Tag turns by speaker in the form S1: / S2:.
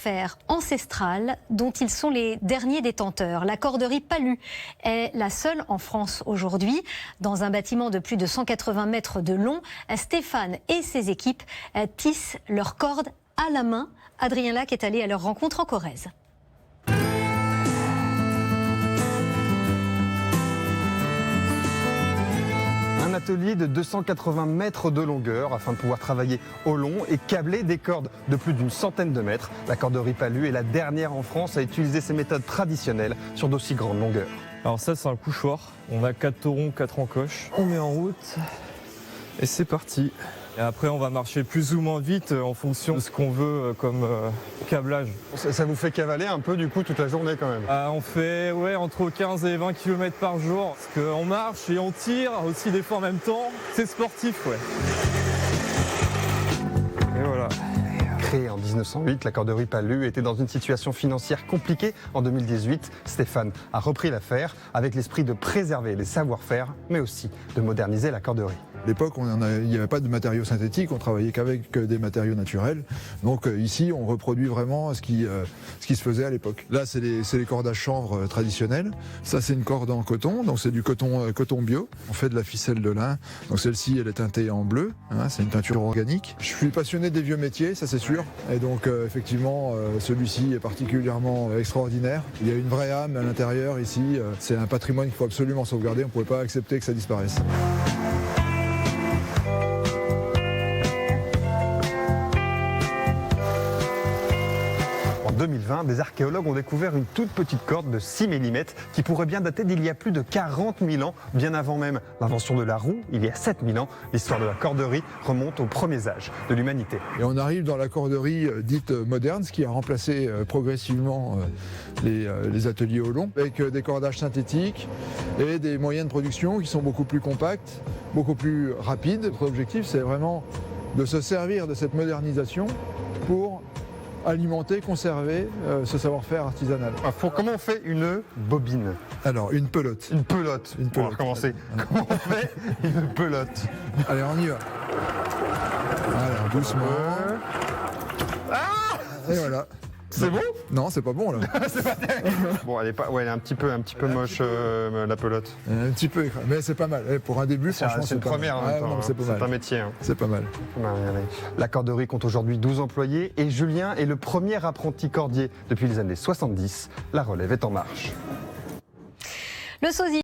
S1: savoir-faire ancestral dont ils sont les derniers détenteurs. La corderie Palu est la seule en France aujourd'hui. Dans un bâtiment de plus de 180 mètres de long, Stéphane et ses équipes tissent leurs cordes à la main. Adrien Lac est allé à leur rencontre en Corrèze.
S2: Un atelier de 280 mètres de longueur afin de pouvoir travailler au long et câbler des cordes de plus d'une centaine de mètres. La corderie Palu est la dernière en France à utiliser ces méthodes traditionnelles sur d'aussi grandes longueurs.
S3: Alors ça c'est un couchoir, on a 4 taurons, 4 encoches. On met en route et c'est parti. Et après on va marcher plus ou moins vite en fonction de ce qu'on veut comme câblage.
S2: Ça vous fait cavaler un peu du coup toute la journée quand même?
S3: On fait entre 15 et 20 km par jour. Parce qu'on marche et on tire aussi des fois en même temps. C'est sportif, ouais. Et voilà.
S2: Créée en 1908, la corderie Palu était dans une situation financière compliquée. En 2018, Stéphane a repris l'affaire avec l'esprit de préserver les savoir-faire, mais aussi de moderniser la corderie.
S4: À l'époque, il n'y avait pas de matériaux synthétiques, on travaillait qu'avec des matériaux naturels. Donc ici, on reproduit vraiment ce qui se faisait à l'époque. Là, c'est les cordes à chanvre traditionnelles. Ça, c'est une corde en coton, donc c'est du coton bio. On fait de la ficelle de lin. Donc celle-ci, elle est teintée en bleu. C'est une teinture organique. Je suis passionné des vieux métiers, ça c'est sûr. Et donc effectivement, celui-ci est particulièrement extraordinaire. Il y a une vraie âme à l'intérieur ici. C'est un patrimoine qu'il faut absolument sauvegarder. On ne pouvait pas accepter que ça disparaisse.
S2: En 2020, des archéologues ont découvert une toute petite corde de 6 mm qui pourrait bien dater d'il y a plus de 40 000 ans, bien avant même l'invention de la roue, il y a 7 000 ans. L'histoire de la corderie remonte aux premiers âges de l'humanité.
S4: Et on arrive dans la corderie dite moderne, ce qui a remplacé progressivement les ateliers au long, avec des cordages synthétiques et des moyens de production qui sont beaucoup plus compacts, beaucoup plus rapides. Notre objectif, c'est vraiment de se servir de cette modernisation pour alimenter, conserver ce savoir-faire artisanal.
S2: Comment on fait une bobine?
S4: Alors, une pelote.
S2: Une pelote. On va recommencer. Comment on fait une pelote?
S4: Allez, on y va. Voilà, doucement. Et voilà.
S2: C'est bon?
S4: Non, c'est pas bon là.
S2: C'est pas terrible. Bon, elle est un petit peu moche la pelote.
S4: Un petit peu, mais c'est pas mal. Pour un début, franchement,
S2: c'est une première. C'est un métier.
S4: C'est pas mal.
S2: La corderie compte aujourd'hui 12 employés et Julien est le premier apprenti cordier depuis les années 70. La relève est en marche.
S1: Le sosie.